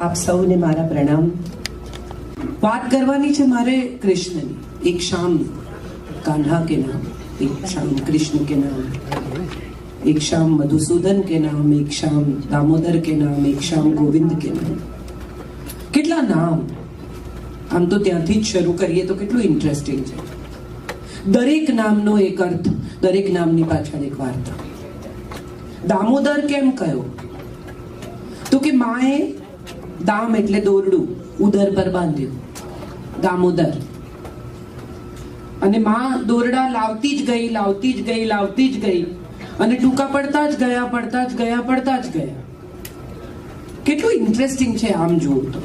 આપ સૌને મારા પ્રણામ. વાત કરવાની છે મારે કૃષ્ણની. એક શામ कान्हा के नाम, एक शाम कृष्ण के नाम, एक शाम मधुसूदन के नाम, एक शाम दामोदर के नाम, एक शाम गोविंद के नाम. કેટલા નામ! આમ તો ત્યાંથી જ શરૂ કરીએ તો કેટલું ઇન્ટરેસ્ટિંગ છે. દરેક નામનો એક અર્થ, દરેક નામની પાછળ એક વાર્તા. દામોદર કેમ કયો? તો કે માએ દામ એટલે દોરડું ઉદર પર બાંધ્યું, દામોદર. અને માં દોરડા લાવતી જ ગઈ, લાવતી જ ગઈ, લાવતી જ ગઈ, અને ટૂંકા પડતા જ ગયા, પડતા જ ગયા, પડતા જ ગયા. કેટલું ઇન્ટરેસ્ટિંગ છે આમ જુઓ તો.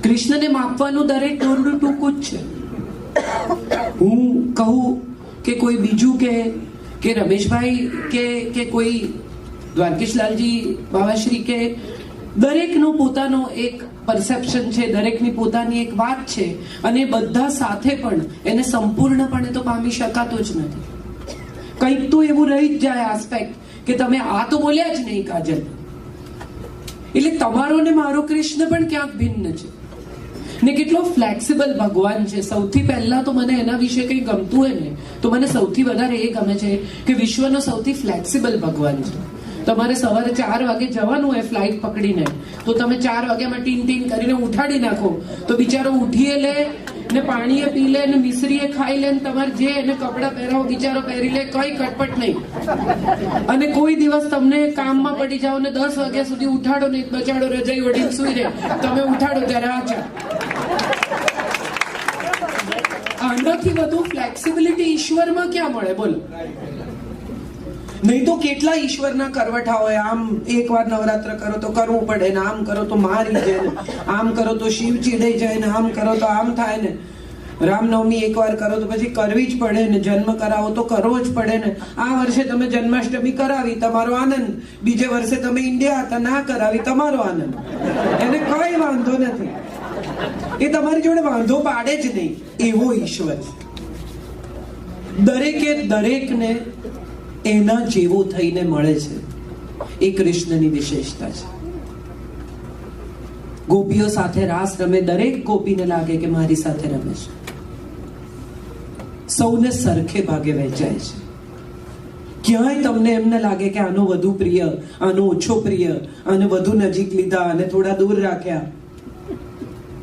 કૃષ્ણને માપવાનું દરેક દોરડું ટૂંકું જ છે. હું કહું કે કોઈ બીજું કે રમેશભાઈ કે કોઈ દ્વારકેશલાલજી બાવાશ્રી કે દરેકનો પોતાનો એક પરસેપ્શન છે, દરેકની પોતાની એક વાત છે, અને બધા સાથે પણ એને સંપૂર્ણપણે તો પામી શકાતો જ નથી. કંઈક તો એવું રહી જ જાય આસ્પેક્ટ કે તમે આ તો બોલ્યા જ નહીં કાજલ. એટલે તમારો ને મારો કૃષ્ણ પણ ક્યાંક ભિન્ન છે ને. કેટલો ફ્લેક્સિબલ ભગવાન છે. સૌથી પહેલા તો મને એના વિશે કંઈ ગમતું હોય ને તો મને સૌથી વધારે એ ગમે છે કે વિશ્વનો સૌથી ફ્લેક્સિબલ ભગવાન છે. તમારે સવારે 4 વાગે જવાનું હોય ફ્લાઇટ પકડીને, તો તમે 4 વાગ્યામાં ટીન ટીન કરીને ઉઠાડી નાખો તો બિચારો ઉઠીએ લે ને પાણીએ પી લે ને મિશ્રીએ ખાઈ લે ને તમારે જે એને કપડાં પહેરાવો બિચારો પહેરી લે, કઈ કટપટ નહીં. અને કોઈ દિવસ તમને કામમાં પડી જાઓ ને 10 વાગ્યા સુધી ઉઠાડો ને બચાડો રજાઈ ઓઢીને સુઈ રહે, તમે ઉઠાડો ત્યારે આચા. આનાથી વધુ ફ્લેક્સિબિલિટી ઈશ્વરમાં ક્યાં મળે બોલો? નહીં તો કેટલા ઈશ્વરના કરવઠા હોય. આમ એકવાર નવરાત્ર કરો તો કરવું પડે ને, આમ કરો તો મારી જાય ને, આમ કરો તો શિવ ચીડાઈ જાય ને, આમ કરો તો આમ થાય ને, રામનવમી એકવાર કરો તો પછી કરવી જ પડે ને, જન્મ કરાવો તો કરવો જ પડે ને. આ વર્ષે તમે જન્માષ્ટમી કરાવી, તમારો આનંદ. બીજે વર્ષે તમે ઇન્ડિયા હતા, ના કરાવી, તમારો આનંદ. એને કઈ વાંધો નથી. એ તમારી જોડે વાંધો પાડે જ નહીં. એવો ઈશ્વર દરેકે દરેકને એના જેવો થઈને મળે છે. એ કૃષ્ણની વિશેષતા છે. ગોપીઓ સાથે રાસ રમે, દરેક ગોપીને લાગે કે મારી સાથે રમે છે. સૌને સરખે ભાગે વહેંચાય છે. ક્યાંય તમને એમ ન લાગે કે આનો વધુ પ્રિય, આનો ઓછો પ્રિય, આને વધુ નજીક લીધા અને થોડા દૂર રાખ્યા.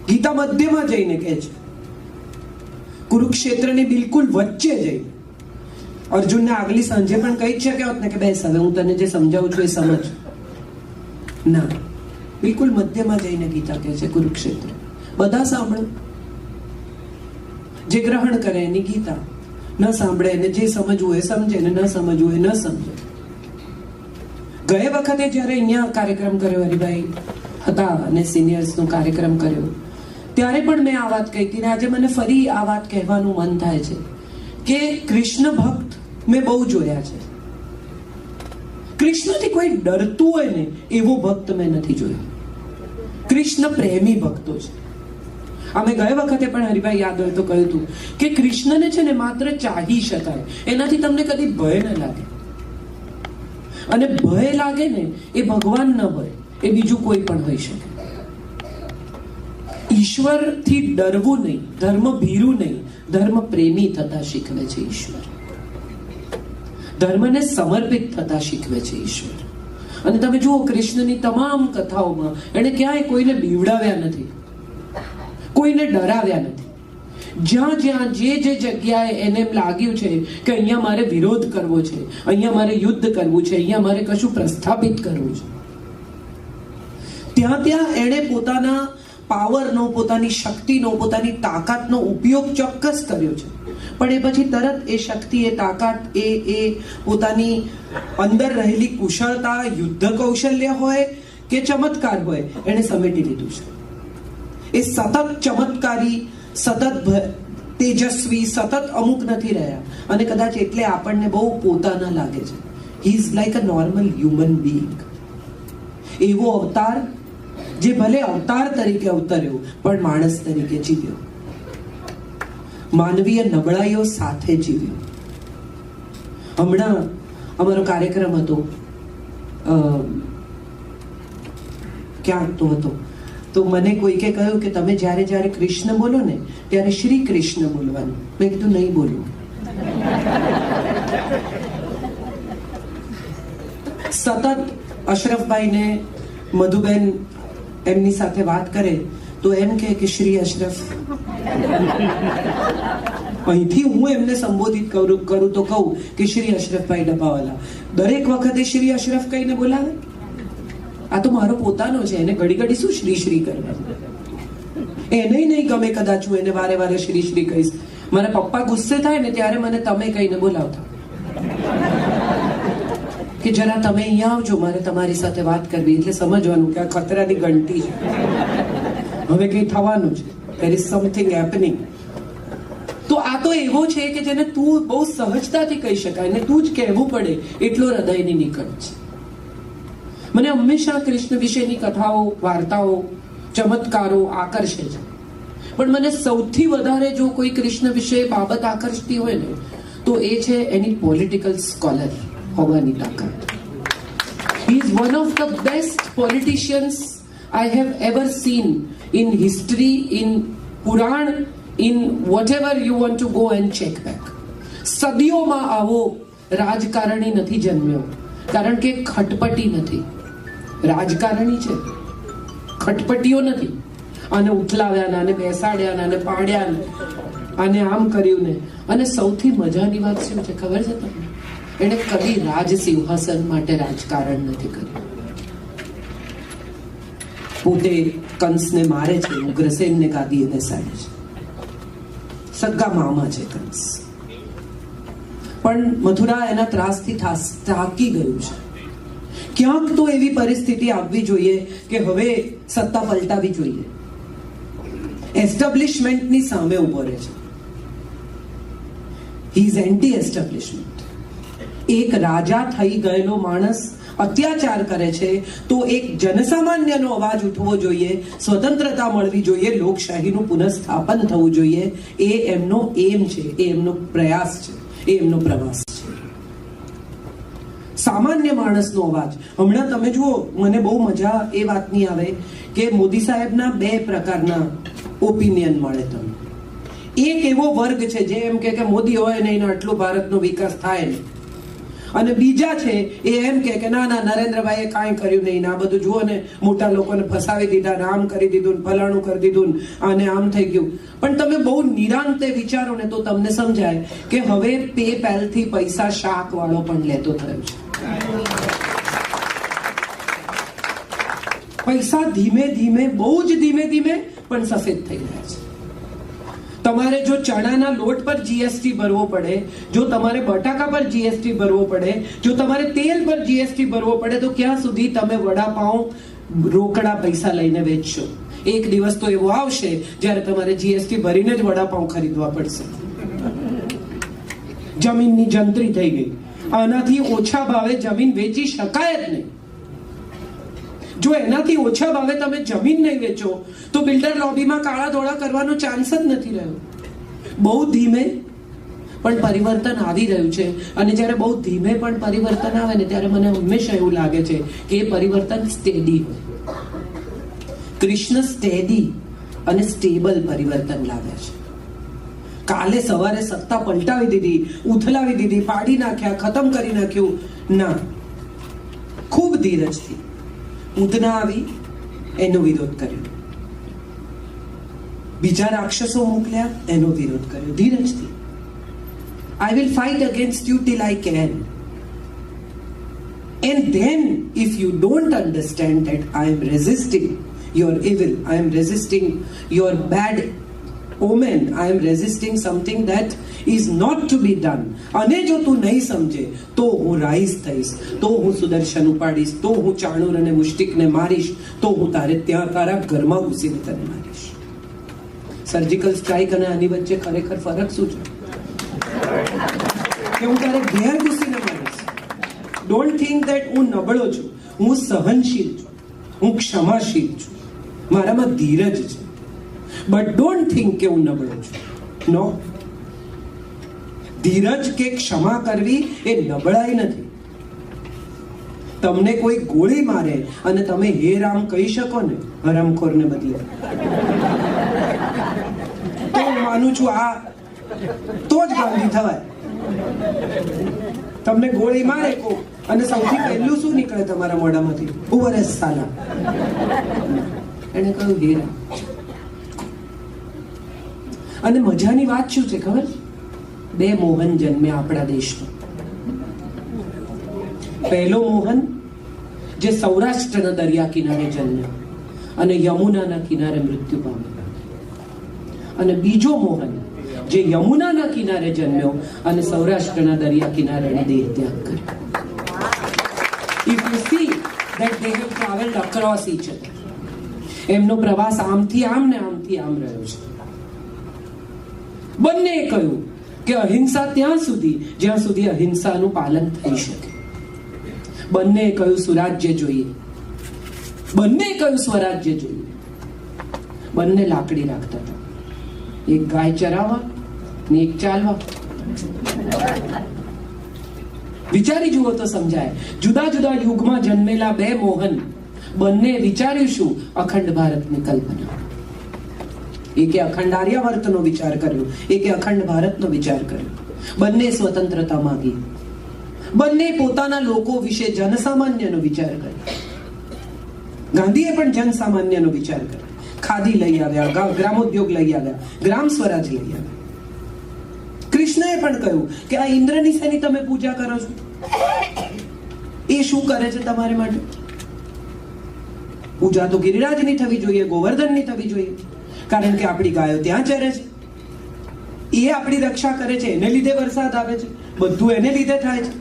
ગીતા મધ્યમાં જઈને કહે છે, કુરુક્ષેત્રની બિલકુલ વચ્ચે જઈને. અર્જુનને આગલી સાંજે પણ કહી જ શક્યા હોત ને કે બેસ હવે હું તને જે સમજાવું છું એ સમજ. ના, બિલકુલ મધ્યમાં જઈને ગીતા કહે છે કુરુક્ષેત્ર. બધા સાંભળો, જે ગ્રહણ કરે એની ગીતા, ન સાંભળે એને જે સમજવું એ સમજે ને ન સમજવું એ ન સમજે. ગયે વખતે જ્યારે અહીંયા કાર્યક્રમ કર્યો, હરિભાઈ હતા અને સિનિયર્સનો કાર્યક્રમ કર્યો, ત્યારે પણ મેં આ વાત કહી હતી ને આજે મને ફરી આ વાત કહેવાનું મન થાય છે કે કૃષ્ણ ભક્ત મેં બહુ જોયા છે. કૃષ્ણથી કોઈ ડરતું હોય ને એવો ભક્ત મેં નથી જોયો. કૃષ્ણ પ્રેમી ભક્તો છે. અમે ગયા વખતે પણ હરિભાઈ યાદ હોય તો કહ્યું હતું કે કૃષ્ણને છે ને માત્ર ચાહી શકાય, એનાથી તમને કદી ભય ન લાગે. અને ભય લાગે ને એ ભગવાન ન હોય, એ બીજું કોઈ પણ હોઈ શકે. ઈશ્વરથી ડરવું નહીં, ધર્મ ભીરું નહીં, ધર્મ પ્રેમી થતા શીખવે છે ઈશ્વર. ધર્મને સમર્પિત થતા શીખવે છે ઈશ્વર. અને તમે જુઓ કૃષ્ણની તમામ કથાઓમાં એને ક્યાંય કોઈને બીવડાવ્યા નથી, કોઈને ડરાવ્યા નથી. જ્યાં જ્યાં જે જગ્યાએ એને એમ લાગ્યું છે કે અહીંયા મારે વિરોધ કરવો છે, અહીંયા મારે યુદ્ધ કરવું છે, અહીંયા મારે કશું પ્રસ્થાપિત કરવું છે, ત્યાં ત્યાં એણે પોતાના પાવરનો, પોતાની શક્તિનો, પોતાની તાકાતનો ઉપયોગ ચોક્કસ કર્યો છે. પણ એ પછી તરત એ શક્તિ, એ તાકાત, એ પોતાની અંદર રહેલી કુશળતા, યુદ્ધ કૌશલ્ય હોય કે ચમત્કાર હોય, એણે સમેટી લીધું છે. એ સતત ચમત્કારી, સતત તેજસ્વી, સતત અમુક નથી રહ્યા. અને કદાચ એટલે આપણને બહુ પોતાના લાગે છે. He is like a normal human being. એવો અવતાર જે ભલે અવતાર તરીકે અવતર્યો પણ માણસ તરીકે જીવ્યો, માનવીય નબળાઈઓ સાથે જીવ્યો. હમણાં અમારો કાર્યક્રમ હતો ક્યાંક તો હતો. તો મને કોઈકે કહ્યું કે તમે જ્યારે જ્યારે કૃષ્ણ બોલો ને ત્યારે શ્રી કૃષ્ણ બોલવાનું. મેં કીધું નહીં બોલવું. સતત અશરફભાઈને મધુબેન એમની સાથે વાત કરે તો એમ કે શ્રી અશરફ. અહીંથી હું એમને સંબોધિત કરું તો કહું કે શ્રી અશરફભાઈ ડબ્બાવાલા. દરેક વખતે શ્રી અશરફ કહીને બોલાવે. આ તો મારો પોતાનો છે, એને ઘડી ઘડી શું શ્રી શ્રી કરવાનું. એને નહીં ગમે કદાચ હું એને વારે વારે શ્રી શ્રી કહીશ. મારા પપ્પા ગુસ્સે થાય ને ત્યારે મને તમે કહીને બોલાવતા કે જરા તમે અહીંયા આવજો, મારે તમારી સાથે વાત કરવી. એટલે સમજવાનું કે આ ખતરાની ઘંટી છે, હવે કઈ થવાનું છે. there is something happening. તો આ તો એવો છે કે જેને તું બહુ સહજતાથી કહી શકાય ને તું જ કહેવું પડે એટલો હૃદયની નિકટ છે. મને હંમેશા કૃષ્ણ વિશેની કથાઓ, વાર્તાઓ, ચમત્કારો આકર્ષે છે. પણ મને સૌથી વધારે જો કોઈ કૃષ્ણ વિશે બાબત આકર્ષતી હોય ને તો એ છે એની પોલિટિકલ સ્કોલર હોવાની તાકાત. He is one of the best politicians I have ever seen in history, in Puran, in whatever you want to go and check back. સદીઓમાં આવો રાજકારણી નથી જન્મ્યો, કારણ કે ખટપટી નથી. રાજકારણી છે, ખટપટીઓ નથી. અને ઉથલાવ્યા ને બેસાડ્યા ને પાડ્યા અને આમ કર્યું ને. અને સૌથી મજાની વાત શું છે ખબર છે તમને? એને કદી રાજ સિંહાસન માટે રાજકારણ નથી કર્યું. પોતે કંસને મારે છે, ઉગ્રસેનને ગાદીએ બેસાડે છે. સગા મામા છે કંસ. પણ મથુરા એના ત્રાસથી થાકી ગયું છે. ક્યાંક તો એવી પરિસ્થિતિ આવવી જોઈએ કે હવે સત્તા પલટાવી જોઈએ. એસ્ટાબ્લિશમેન્ટની સામે ઉભો રહે છે. He is anti establishment. એક રાજા થઈ ગયેલો માણસ અત્યાચાર કરે છે તો એક જનસામાન્યનો અવાજ ઉઠવો જોઈએ, સ્વતંત્રતા મળવી જોઈએ, લોકશાહીનું પુનઃસ્થાપન થવું જોઈએ. એ એમનો એમ છે, એ એમનો પ્રયાસ છે, એ એમનો પ્રવાસ છે. સામાન્ય માણસનો અવાજ. હમણાં તમે જુઓ, મને બહુ મજા એ વાતની આવે કે મોદી સાહેબના બે પ્રકારના ઓપિનિયન મળે તમને. એક એવો વર્ગ છે જે એમ કે મોદી હોય ને એને આટલો ભારતનો વિકાસ થાય ને, અને બીજા છે એ એમ કે ના ના નરેન્દ્રભાઈએ કાંઈ કર્યું નહીં, આ બધું જુઓ ને મોટા લોકોને ફસાવી દીધા ને આમ કરી દીધું ને ફલાણું કરી દીધું અને આમ થઈ ગયું. પણ તમે બહુ નિરાંતે વિચારો ને તો તમને સમજાય કે હવે પેપેલ થી પૈસા શાક વાળો પણ લેતો થયો છે. પૈસા ધીમે ધીમે, બહુ જ ધીમે ધીમે પણ સફેદ થઈ રહ્યા છે. તમારે જો ચણાના લોટ પર જીએસટી ભરવો પડે, જો તમારે બટાકા પર જીએસટી ભરવો પડે, જો તમારે તેલ પર જીએસટી ભરવો પડે, તો ક્યાં સુધી તમે વડાપાઉં રોકડા પૈસા લઈને વેચશો? એક દિવસ તો એવો આવશે જ્યારે તમારે જીએસટી ભરીને જ વડાપાઉં ખરીદવા પડશે. જમીનની જંત્રી થઈ ગઈ. આનાથી ઓછા ભાવે જમીન વેચી શકાય જ નહીં. જો એનાથી ઓછા ભાવે તમે જમીન નહીં વેચો તો બિલ્ડર લોબીમાં કાળા ધોળા કરવાનો ચાન્સ જ નથી રહ્યો. બહુ ધીમે પણ પરિવર્તન આવી રહ્યું છે. અને જ્યારે બહુ ધીમે પણ પરિવર્તન આવે ને ત્યારે મને હંમેશા એવું લાગે છે કે એ પરિવર્તન સ્ટેડી હોય. કૃષ્ણ સ્ટેડી અને સ્ટેબલ પરિવર્તન લાવે છે. કાલે સવારે સત્તા પલટાવી દીધી, ઉથલાવી દીધી, પાડી નાખ્યા, ખતમ કરી નાખ્યું, ના. ખૂબ ધીરજથી ઉધના આવી એનો વિરોધ કર્યો, બીજા રાક્ષસો મોકલ્યા એનો વિરોધ કર્યો ધીરજથી. I will fight against you till I can. And then if you don't understand that I am resisting your evil, I am resisting your bad omen, I am resisting something that is not to be done. અને જો તું નહીં સમજે તો હું rice થઈશ, તો હું સુદર્શન ઉપાડીશ, તો હું ચાણૂર અને મુષ્ટિકને મારીશ, તો હું તારે ત્યાં તારા ઘરમાં ઘૂસીને તને મારીશ. સર્જિકલ સ્ટ્રાઇક અને આની વચ્ચે ખરેખર ફરક શું છે? કે હું તારે ઘેર ઘૂસીને મારીશ. ડોન્ટ થિંક દેટ હું નબળો છું. હું સહનશીલ છું, હું ક્ષમાશીલ છું, મારામાં ધીરજ છે. બટ ડોન્ટ થિંક કે હું નબળો છું. નો, ધીરજ કે ક્ષમા કરવી એ નબળાઈ નથી. તમને કોઈ ગોળી મારે અને તમે હે રામ કહી શકો ને હરામખોરને બદલે, તો હું માનું છું આ તો જ ગાંધી થવાય. તમને ગોળી મારે કો અને સૌથી પહેલું શું નીકળે તમારા મોઢામાંથી? ઉવરસ સાલા. એને કહ્યું હે રામ. અને મજાની વાત શું છે ખબર? 2 મોહન જન્મ્યા આપણા દેશમાં. પહેલો મોહન જે સૌરાષ્ટ્રના દરિયા કિનારે જન્મ્યો અને યમુનાના કિનારે મૃત્યુ પામ્યો, અને બીજો મોહન જે યમુનાના કિનારે જન્મ્યો અને સૌરાષ્ટ્રના દરિયા કિનારે એને દેહ ત્યાગ કર્યો. If you see that they have traveled across each other, એમનો પ્રવાસ આમથી આમ ને આમથી આમ રહ્યો છે. બંને કહ્યું કે અહિંસા ત્યાં સુધી જ્યાં સુધી અહિંસાનું પાલન થઈ શકે. બંને કહ્યું સુરાજ્ય જોઈએ, બંને કહ્યું સ્વરાજ્ય જોઈએ. બંને લાકડી રાખતા હતા, એક ગાય ચરાવવા ને એક ચાલવા. વિચારી જુઓ તો સમજાય. જુદા જુદા યુગમાં જન્મેલા 2 મોહન, બંને વિચાર્યું શું? અખંડ ભારતની કલ્પના. એકે અખંડ આર્યાવર્તનો વિચાર કર્યો, એકે અખંડ ભારતનો વિચાર કર્યો. બંને સ્વતંત્રતા માંગી, બંને પોતાના લોકો વિશે જનસામાન્યનો વિચાર કર્યો. ગાંધીએ પણ જનસામાન્યનો વિચાર કર્યો. ખાદી લઈ આવ્યા, ગ્રામોદ્યોગ લઈ આવ્યા, ગ્રામ સ્વરાજ લઈ આવ્યા. કૃષ્ણએ પણ કહ્યું કે આ ઇન્દ્રની શેની તમે પૂજા કરો છો? એ શું કરે છે તમારે માટે? પૂજા તો ગિરિરાજની થવી જોઈએ, ગોવર્ધનની થવી જોઈએ, કારણ કે આપણી ગાયો ત્યાં ચરે છે, એ આપણી રક્ષા કરે છે, એને લીધે વરસાદ આવે છે, બધું એને લીધે થાય છે.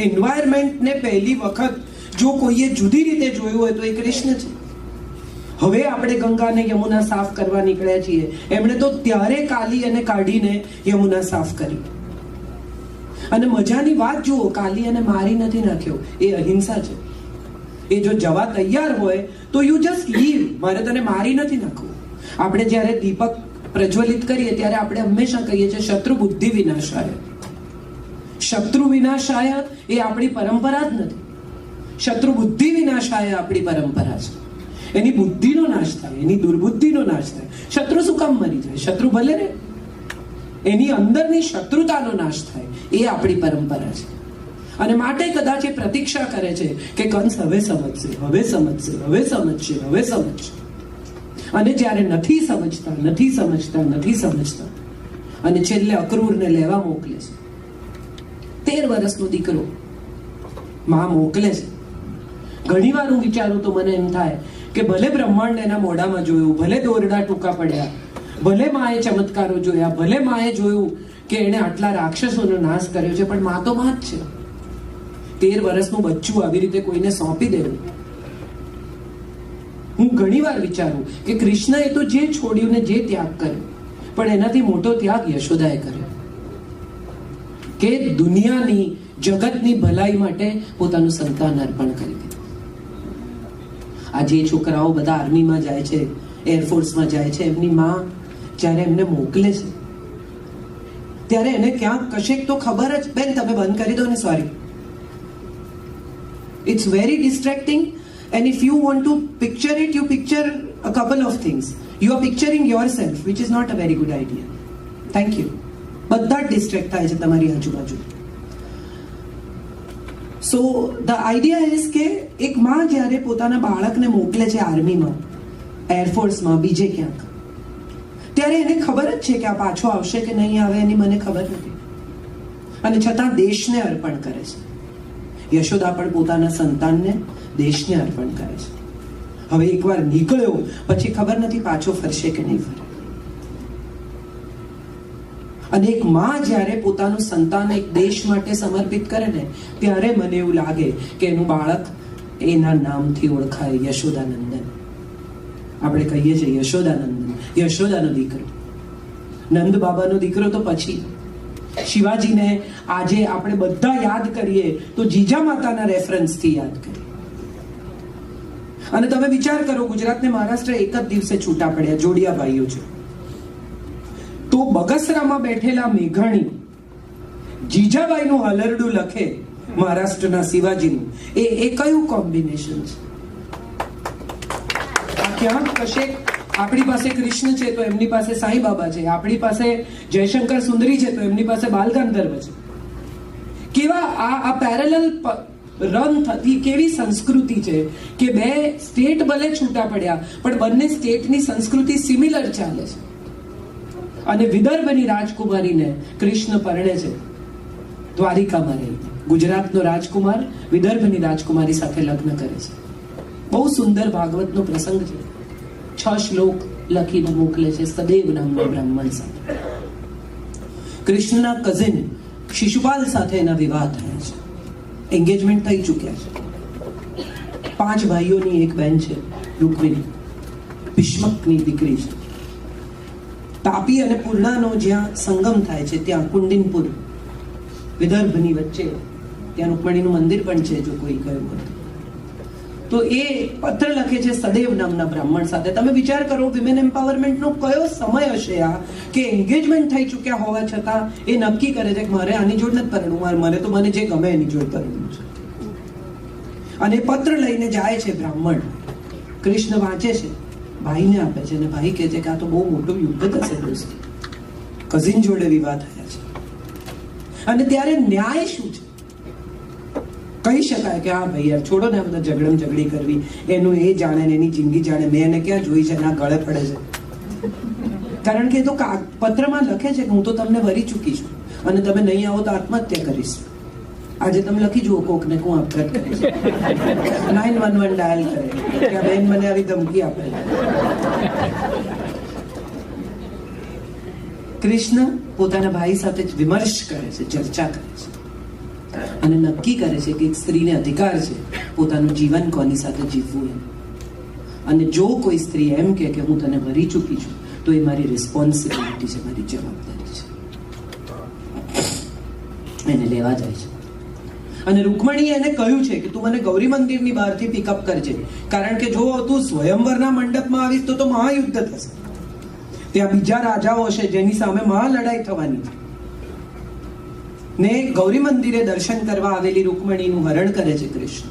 એન્વાયરમેન્ટને પહેલી વખત જો કોઈએ જુદી રીતે જોયું હોય તો એ કૃષ્ણ છે. હવે આપણે ગંગા અને યમુના સાફ કરવા નીકળ્યા છીએ, એમણે તો ત્યારે કાલી અને કાઢીને યમુના સાફ કરી. અને મજાની વાત જુઓ, કાલી અને મારી નથી નાખ્યો, એ અહિંસા છે. એ જો જવા તૈયાર હોય તો યુ જસ્ટ લીવ. મારે તને મારી નથી નાખવું. આપણે જ્યારે દીપક પ્રજ્વલિત કરીએ ત્યારે આપણે હંમેશા કહીએ છીએ શત્રુ બુદ્ધિ વિનાશાય. શત્રુ વિનાશાય એ આપણી પરંપરા જ નથી. શત્રુ બુદ્ધિ વિનાશાય આપણી પરંપરા છે. એની બુદ્ધિનો નાશ થાય, એની દુર્બુદ્ધિનો નાશ થાય. શત્રુ શું કામ મરી જાય? શત્રુ ભલે ને, એની અંદરની શત્રુતાનો નાશ થાય, એ આપણી પરંપરા છે. અને માટે કદાચ એ પ્રતીક્ષા કરે છે કે કંસ હવે સમજશે, હવે સમજશે, હવે સમજશે, હવે સમજશે. અને જ્યારે નથી સમજતા, નથી સમજતા, નથી સમજતા, અને છેલ્લે અક્રૂરને લેવા મોકલે છે. 13 વર્ષનો દીકરો માં મોકલે છે. ઘણીવાર હું વિચારું તો મને એમ થાય કે ભલે બ્રહ્માંડ એના મોઢામાં જોયું, ભલે દોરડા ટૂંકા પડ્યા, ભલે માએ ચમત્કારો જોયા, ભલે માએ જોયું કે એને આટલા રાક્ષસોનો નાશ કર્યો છે, પણ માં તો માં જ છે. 13 વર્ષનું બચ્ચું આવી રીતે કોઈને સોંપી દેવું. હું ઘણીવાર વિચારું કે કૃષ્ણએ તો જે છોડ્યું ને જે ત્યાગ કર્યો, પણ એનાથી મોટો ત્યાગ યશોદાએ કર્યો કે દુનિયાની, જગતની ભલાઈ માટે પોતાનું સંતાન અર્પણ કરી દીધું. આ જે છોકરાઓ બધા આર્મીમાં જાય છે, એરફોર્સમાં જાય છે, એમની માં જ્યારે એમને મોકલે છે ત્યારે એને ક્યાંક કશેક તો ખબર જ, બેન તમે બંધ કરી દો ને, sorry, it's very distracting, and if you want to picture it, you picture a couple of things. You are picturing yourself, which is not a very good idea. Thank you. બધા જ ડિસ્ટ્રેક્ટ થાય છે તમારી આજુબાજુ. સો the idea is કે એક માં જ્યારે પોતાના બાળકને મોકલે છે આર્મીમાં, એરફોર્સમાં, બીજે ક્યાંક, ત્યારે એને ખબર જ છે કે આ પાછો આવશે કે નહીં આવે એની મને ખબર નથી, અને છતાં દેશને અર્પણ કરે છે. યશોદા પણ પોતાના સંતાનને દેશને અર્પણ કરે છે. હવે એકવાર નીકળ્યો પછી ખબર નથી પાછો ફરશે કે નહીં ફરે. અને એક માં જ્યારે પોતાનું સંતાન એક દેશ માટે સમર્પિત કરે ને, ત્યારે મને એવું લાગે કે એનું બાળક એના નામથી ઓળખાય, યશોદાનંદન. આપણે કહીએ છીએ યશોદાનંદન, યશોદાનો દીકરો. નંદ બાબાનો દીકરો તો પછી. શિવાજીને આજે આપણે બધા યાદ કરીએ તો જીજા માતાના રેફરન્સથી યાદ કરીએ. અને તમે વિચાર કરો, ગુજરાત ને મહારાષ્ટ્ર એક જ દિવસે છૂટા પડ્યા, જોડિયા ભાઈઓ છે. તો બગસરામાં બેઠેલા મેઘાણી જીજાબાઈનું હલરડું લખે મહારાષ્ટ્રના શિવાજીનું, એ કયું કોમ્બિનેશન છે? આ ક્યાંક કશે આપણી પાસે કૃષ્ણ છે તો એમની પાસે સાંઈ બાબા છે, આપણી પાસે જયશંકર સુંદરી છે તો એમની પાસે બાલગંધર્વ છે. કેવા આ પેરેલલ રન થતી કેવી સંસ્કૃતિ છે કે બે સ્ટેટ ભલે છૂટા પડ્યા પણ બંને સ્ટેટની સંસ્કૃતિ સિમિલર ચાલે છે. અને વિદર્ભની રાજકુમારીને કૃષ્ણ પરણે છે દ્વારિકામાં રહી. ગુજરાતનો રાજકુમાર વિદર્ભની રાજકુમારી સાથે લગ્ન કરે છે. બહુ સુંદર ભાગવતનો પ્રસંગ છે. 6 શ્લોક લખીને મોકલે છે સદેવ નામના બ્રાહ્મણ સાથે. કૃષ્ણના કઝિન શિશુપાલ સાથે એના વિવાહ થયા છે. એન્ગેજમેન્ટ થઈ ચૂક્યા છે. 5 ભાઈઓની એક બહેન છે રૂકમિણી, ભીષ્મકની દીકરી છે. તાપી અને પૂર્ણાનો જ્યાં સંગમ થાય છે ત્યાં કુંડિનપુર વિદર્ભની વચ્ચે ત્યાં રૂકમણીનું મંદિર પણ છે, જો કોઈ ગયું હોય તો. એ પત્ર લખે છે સદેવ નામના બ્રાહ્મણ સાથે. તમે વિચાર કરો વિમેન એમ્પાવરમેન્ટનો કયો સમય હશે આ કે એન્ગેજમેન્ટ થઈ ચૂક્યા હોવા છતાં એ નક્કી કરે છે કે મારે આની જોડ નથી પરણવું, મને તો મને જે ગમે એની જોડ પરણવું છે. અને પત્ર લઈને જાય છે બ્રાહ્મણ. કૃષ્ણ વાંચે છે, ભાઈને આપે છે અને ભાઈ કહે છે કે આ તો બહુ મોટું યુદ્ધ થશે દોસ્ત, કઝિન જોડે વિવાહ થયા છે. અને ત્યારે ન્યાય શું છે? કહી શકાય કે હા ભાઈ યાર છોડો ને આ બધા ઝઘડમ ઝઘડી કરવી, એનું એ જાણે ને એની જિંદગી જાણે, મેં એને ક્યાં જોઈ છે, ના ગળે પડે છે. કારણ કે એ તો પત્રમાં લખે છે કે હું તો તમને વરી ચૂકી છું અને તમે નહીં આવો તો આત્મહત્યા કરીશ. આજે તમે લખી જુઓ કોકને હું આપઘાત કરીશ, 911 ડાયલ કરે કે આ બેન મને આવી ધમકી આપે. કૃષ્ણ પોતાના ભાઈ સાથે જ વિમર્શ કરે છે, ચર્ચા કરે છે અને નક્કી કરે છે કે એક સ્ત્રીને અધિકાર છે પોતાનું જીવન કોની સાથે જીવવું એમ. અને જો કોઈ સ્ત્રી એમ કે હું તને વરી ચૂકી છું તો એ મારી રિસ્પોન્સિબિલિટી છે, મારી જવાબદારી છે. એને લેવા જાય છે. અને રૂકમણીએ એને કહ્યું છે કે તું મને ગૌરી મંદિરની બહારથી પિકઅપ કરજે, કારણ કે જો તું સ્વયંવરના મંડપમાં આવીશ તો મહાયુદ્ધ થશે. ત્યાં બીજા રાજાઓ છે જેની સામે મહાલડાઈ થવાની છે. ને ગૌરી મંદિરે દર્શન કરવા આવેલી રૂકમણીનું હરણ કરે છે કૃષ્ણ.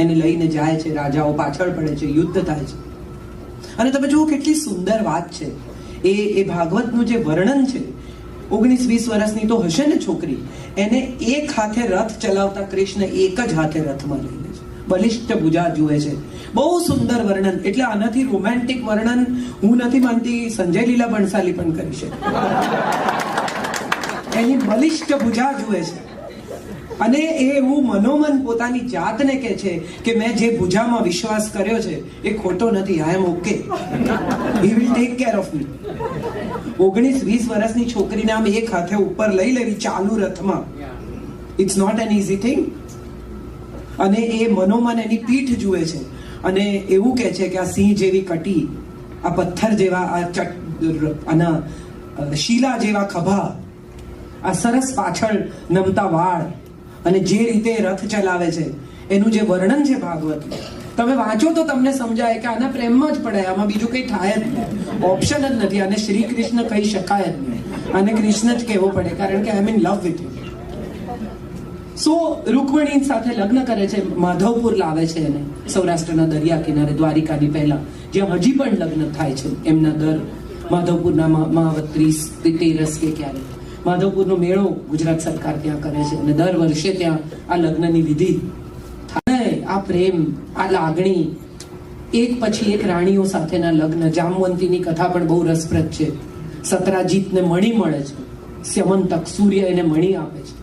એને લઈને જાય છે, રાજાઓ પાછળ પડે છે, યુદ્ધ થાય છે. અને તમે જુઓ કેટલી સુંદર વાત છે. એ ભાગવતનું જે વર્ણન છે, 19-20 વર્ષની તો હશે ને છોકરી, એને એક હાથે રથ ચલાવતા કૃષ્ણ એક જ હાથે રથમાં લઈને છે, બલિષ્ઠ ભુજા જુએ છે. બહુ સુંદર વર્ણન. એટલે આનાથી રોમેન્ટિક વર્ણન હું નથી માનતી સંજય લીલા ભણસાલી પણ કરી શકે. એની બલિષ્ઠ ભુજા જુએ છે અને એ એવું મનોમન પોતાની જાતને કહે છે કે મેં જે ભુજામાં વિશ્વાસ કર્યો છે એ ખોટો નથી. I am okay, he will take care of me. 19-20 વર્ષની છોકરીને આમ એક હાથે ઉપર લઈ લેવી ચાલુ રથમાં, it's not an easy thing. અને એ મનોમન એની પીઠ જુએ છે અને એવું કહે છે કે આ સિંહ જેવી કટી, આ પથ્થર જેવા આના શીલા જેવા ખભા, આ સરસ પાછળ નમતા વાળ અને જે રીતે રથ ચલાવે છે એનું જે વર્ણન છે ભાગવતનું, તમે વાંચો તો તમને સમજાય કે આના પ્રેમમાં જ પડાય, આમાં બીજું કંઈ થાય જ નહીં, ઓપ્શન જ નથી. આને શ્રી કૃષ્ણ કહી શકાય જ નહીં, આને કૃષ્ણ જ કહેવો પડે, કારણ કે આઈ એમ ઇન લવ વિથ યુ. સો રૂકમણી સાથે લગ્ન કરે છે, માધવપુર લાવે છે એને, સૌરાષ્ટ્રના દરિયા કિનારે, દ્વારિકાની પહેલા, જ્યાં હજી પણ લગ્ન થાય છે એમના દર માધવપુરના મહાવત 30 કે ક્યારે. માધવપુરનો મેળો ગુજરાત સરકાર ત્યાં કરે છે અને દર વર્ષે ત્યાં આ લગ્નની વિધિ થાય. આ પ્રેમ, આ લાગણી, એક પછી એક રાણીઓ સાથેના લગ્ન. જામવંતીની કથા પણ બહુ રસપ્રદ છે. સત્રાજીતને મણી મળે છે, સ્યમંતક સૂર્ય એને મણી આપે છે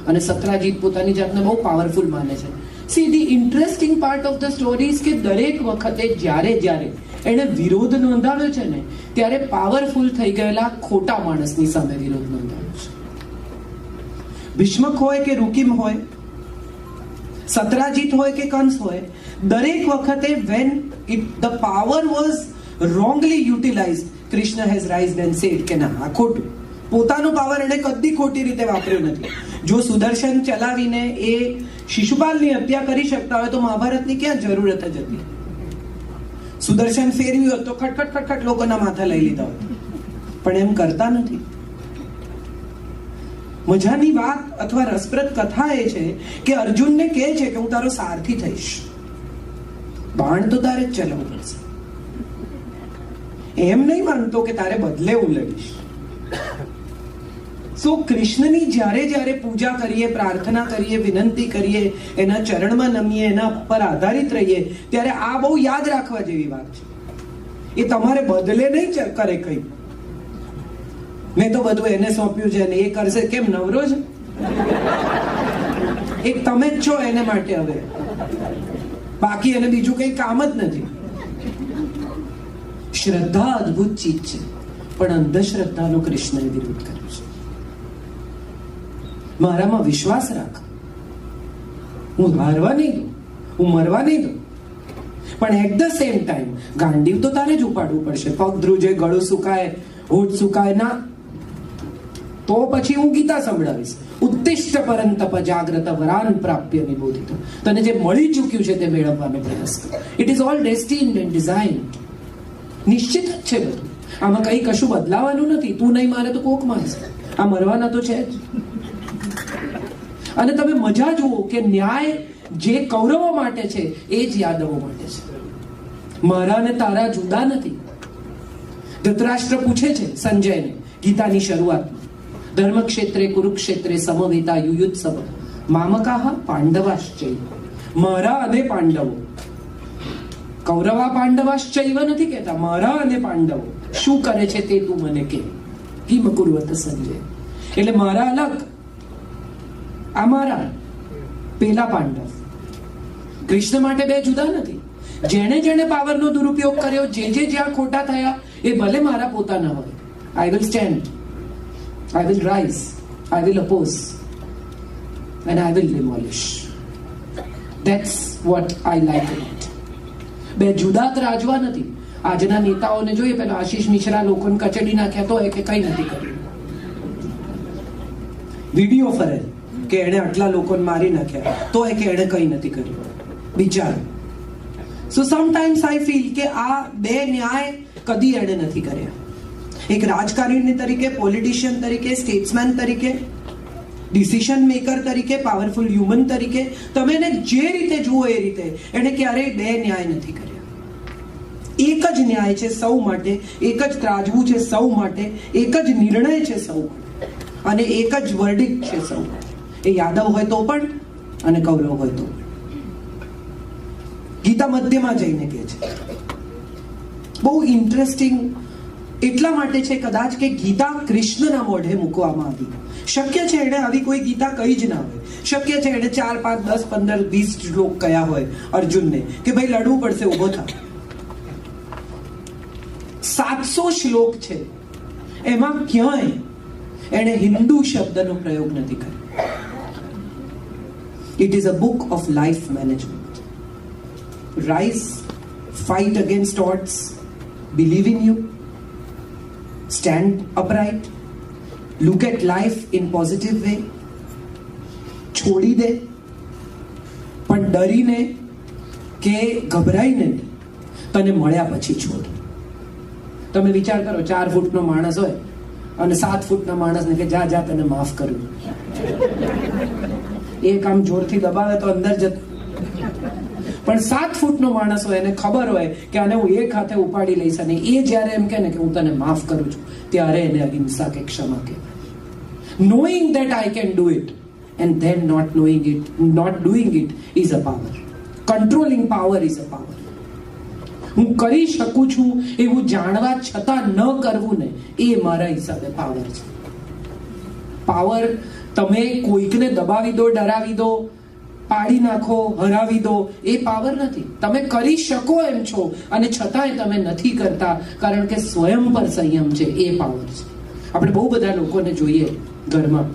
અને સત્રાજીત પોતાની જાતને બહુ પાવરફુલ માને છે. C the interesting part of the story is કે દરેક વખતે જ્યારે એણે વિરોધ નોંધાવ્યો છે ને ત્યારે પાવરફુલ થઈ ગયેલા ખોટા માણસની સામે વિરોધ નોંધાવ્યો છે. ભીષ્મક હોય કે રૂકિમ હોય, સત્રાજીત હોય કે કંસ હોય, દરેક વખતે when the power was wrongly utilized, Krishna has raised and said કે ના, આ ખોટું. પોતાનો પાવર એને કદી ખોટી રીતે વાપર્યો નથી. જો સુદર્શન ચલાવીને એ શિશુપાલની હત્યા કરી શકતા હોય તો મહાભારતની ક્યાં જરૂરત જ હતી? સુદર્શન ફેરવ્યું હોત તો ખટખટ લોકોના માથા લઈ લીધા હોત, પણ એમ કરતા નથી. મજાની વાત અથવા રસપ્રદ કથા એ છે કે અર્જુનને કહે છે કે હું તારો સારથી થઈશ, બાણ તો તારે જ ચલાવવું પડશે, એમ નહીં માનતો કે તારે બદલે હું લડીશ. સો કૃષ્ણની જ્યારે જ્યારે પૂજા કરીએ, પ્રાર્થના કરીએ, વિનંતી કરીએ, એના ચરણમાં નમીએ, એના પર આધારિત રહીએ, ત્યારે આ બહુ યાદ રાખવા જેવી વાત છે. એ તમારે બદલે નહીં કરે કઈ, મેં તો બધું એને સોંપ્યું છે ને એ કરશે, કેમ નવરો છે? એક તમે જ છો એને માટે, હવે બાકી એને બીજું કઈ કામ જ નથી. શ્રદ્ધા અદ્ભુત ચીજ છે, પણ અંધશ્રદ્ધાનો કૃષ્ણએ વિરોધ કર્યો છે. મારામાં વિશ્વાસ રાખ, હું હારવા નહીં દઉં, હું મરવા નહીં દઉં, પણ at the same time Gandiv તો તારે જ ઉપાડવું પડશે. પગ ધ્રુજે, ગળું સુકાય, હોઠ સુકાય ના, તો પછી હું ગીતા સંભળાવીશ. ઉત્તિષ્ઠ પરંતપ જાગ્રત વરાન પ્રાપ્ય નિબોધિત. તને જે મળી ચૂક્યું છે તે મેળવવાનો પ્રયાસ કર. It is all destined and designed. નિશ્ચિત જ છે બધું, આમાં કઈ કશું બદલાવાનું નથી. તું નહીં મારે તો કોક મારશે, આ મરવાના તો છે જ. અને તમે મજા જુઓ કે ન્યાય જે કૌરવો માટે છે એ જ યાદવો માટે છે. મારા ને તારા જુદા નથી. ધૃતરાષ્ટ્ર પૂછે છે સંજયને ગીતાની શરૂઆતમાં, ધર્મક્ષેત્રે કુરુક્ષેત્રે સમવેતા યુયુત્સવ મામકાહ પાંડવાશ્ચૈવ. મારા અને પાંડવો, કૌરવા પાંડવાશ્ચૈવ નથી કહેતા, મારા અને પાંડવો શું કરે છે તે તું મને કે. કિમ કુર્વત સંજય. એટલે મારા અલગ, આ મારા, પેલા પાંડવ. કૃષ્ણ માટે બે જુદા નથી. જેણે જેણે પાવરનો દુરુપયોગ કર્યો, જે જ્યાં ખોટા થયા, એ ભલે મારા પોતાના હોય. I will stand, I will rise, I will oppose, and I will demolish. That's what I like about. બે જુદા ત્રાજવા નથી. આજના નેતાઓને જોઈએ, પેલા આશીષ મિશ્રા લોકોને કચડી નાખ્યા તો એ કે કઈ નથી કર્યું. વિડીયો ફરે કે એણે આટલા લોકોને મારી નાખ્યા તો એ કે એણે કઈ નથી કર્યું. બિચારો. સો સમટાઈમ્સ આઈ ફીલ કે આ બે ન્યાય કદી એણે નથી કર્યા. એક રાજકારણી તરીકે, પોલિટિશિયન તરીકે, સ્ટેટ્સમેન તરીકે, ડિસિઝન મેકર તરીકે, પાવરફુલ હ્યુમન તરીકે, તમે એને જે રીતે જુઓ એ રીતે એને ક્યારેય બે ન્યાય નથી કર્યા. એક જ ન્યાય છે સૌ માટે, એક જ ત્રાજવું છે સૌ માટે, એક જ નિર્ણય છે સૌ માટે, અને એક જ વર્ડિક્ટ છે સૌ માટે. એ યાદવ હોય તો પણ અને કૌરવ હોય તો પણ. ગીતા મધ્યમાં જઈને કહે છે. બહુ ઇન્ટરેસ્ટિંગ એટલા માટે છે કદાચ કે ગીતા કૃષ્ણના મોઢે મૂકવામાં આવી. શક્ય છે એને આવી કોઈ ગીતા કઈ જ ના હોય. શક્ય છે એને 4, 5, 10, 15, 20 શ્લોક કયા હોય અર્જુનને કે ભાઈ લડવું પડશે, ઉભો થા. 700 શ્લોક છે, એમાં ક્યાંય એને હિન્દુ શબ્દનો પ્રયોગ નથી કર્યો. It is a book of life management. Rise, fight against odds, believe in you, stand upright, look at life in positive way. છોડી દે, પણ ડરીને કે ગભરાઈને તને મળ્યા પછી છોડ. તમે વિચાર કરો, 4 ફૂટનો માણસ હોય અને 7 ફૂટના માણસને કે જા જા તને માફ કર્યું, એક આમ જોરથી દબાવે તો અંદર જતો. પણ 7 ફૂટનો માણસ હોય, એને ખબર હોય કે આને હું એક હાથે ઉપાડી લઈશ, અને એ જ્યારે એમ કહે ને કે હું તને માફ કરું છું, ત્યારે એને અહિંસા કે ક્ષમા કહેવાય. Knowing that I can do it and then not knowing it, not doing it is a power. Controlling power is a power. હું કરી શકું છું એવું જાણવા છતાં ન કરવું ને, એ મારા હિસાબે પાવર છે. પાવર તમે કોઈકને દબાવી દો, ડરાવી દો, પાડી નાખો, હરાવી દો, એ પાવર નથી. તમે કરી શકો એમ છો અને છતાંય તમે નથી કરતા કારણ કે સ્વયં પર સંયમ છે, એ પાવર છે. આપણે બહુ બધા લોકોને જોઈએ ઘરમાં,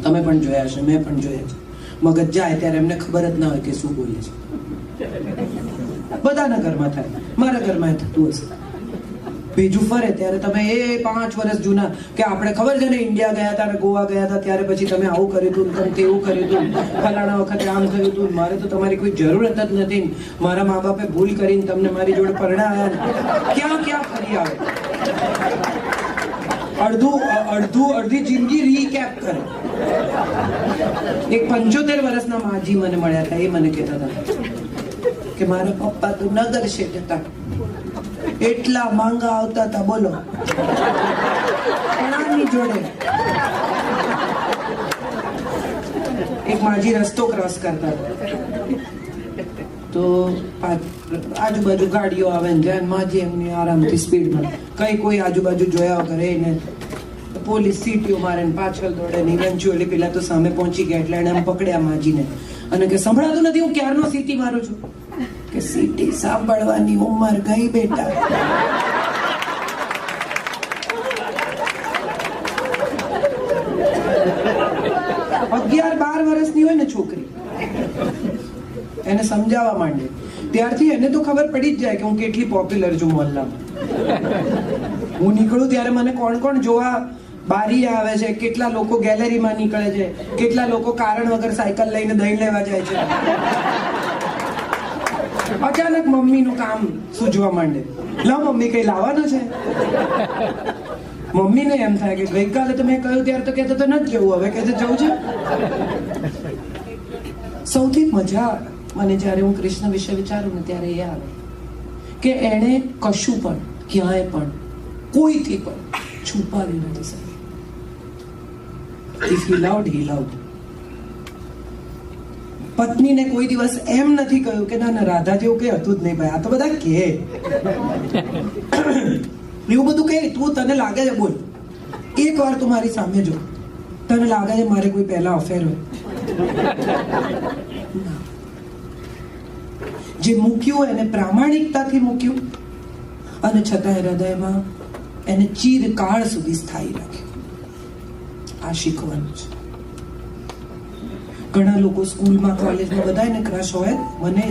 તમે પણ જોયા છે, મેં પણ જોયા છે. મગજ જાય ત્યારે એમને ખબર જ ના હોય કે શું બોલે છે. બધાના ઘરમાં થાય, મારા ઘરમાં થતું હશે. બીજું ફરે ત્યારે તમે એ 5 વર્ષ જૂના કે આપણે ખબર છે ને ઇન્ડિયા ગયા હતા ને ગોવા ગયા હતા, ત્યારે પછી તમે આવું કર્યું હતું, તમે તેવું કર્યું હતું, ફલાણા વખતે આમ થયું હતું, મારે તો તમારી કોઈ જરૂરત જ નથી, મારા મા બાપે ભૂલ કરીને તમને મારી જોડે પરણાવ્યા. ક્યાં ક્યાં ફરી આવે. અડધી જિંદગી રીકેપ કરે. એક 75 વર્ષના માજી મને મળ્યા હતા. એ મને કહેતા હતા કે મારા પપ્પા તો નગર શેઠ હતા, એટલા માંગા આવતા હતા, બોલો, ઘણાની જોડે. એક માજી રસ્તો ક્રોસ કરતા તો આજુબાજુ ગાડીઓ આવે ને જાય, માજી એમની આરામથી સ્પીડમાં, કોઈ આજુબાજુ જોયા કરે ને પોલીસ સીટીઓ મારે ને પાછળ દોડે ને ઇવેન્ચ્યુઅલી પેલા તો સામે પહોંચી ગયા એટલે એને આમ પકડ્યા માજીને અને કે સંભળાતું નથી હું ક્યારનો સીટી મારું છું. કે સીટી સાંભળવાની ઉંમર ગઈ બેટા. 11-12 વર્ષની હોય ને છોકરી, એને સમજાવવા માંડે ત્યારથી એને તો ખબર પડી જ જાય કે હું કેટલી પોપ્યુલર છું મોહલ્લામાં. હું નીકળું ત્યારે મને કોણ જોવા બારી આવે છે, કેટલા લોકો ગેલેરીમાં નીકળે છે, કેટલા લોકો કારણ વગર સાયકલ લઈને દહીં લેવા જાય છે. અચાનક મમ્મીનું કામ સૂઝવા માંડે, લા મમ્મી કઈ લાવવાનું છે. મમ્મીને એમ થાય કે ગઈકાલે તો મેં કહ્યું ત્યારે તો કહેતો તો નથી જવું, હવે કહે જવું છે. સૌથી મજા મને જ્યારે હું કૃષ્ણ વિશે વિચારું ને ત્યારે એ આવે કે એણે કશું પણ ક્યાંય પણ કોઈથી પણ છુપાવી નથી શકી. If he loved, he loved. પત્નીને કોઈ દિવસ એમ નથી કહ્યું કે ના રાધા જેવું કઈ હતું જ નહીં ભાઈ, આ તો બધા કે એવું બધું કે તું તને લાગે છે બોલ, એક વાર તું મારી સામે જો, તને લાગે છે મારે કોઈ પહેલા અફેર હોય. જે મૂક્યું એને પ્રામાણિકતાથી મૂક્યું અને છતાં હૃદયમાં એને ચિરકાળ સુધી સ્થાયી રાખ્યું. આ શીખવાનું છે. ઘણા લોકો સ્કૂલમાં કોલેજમાં બધાને ક્રશ હોય, મને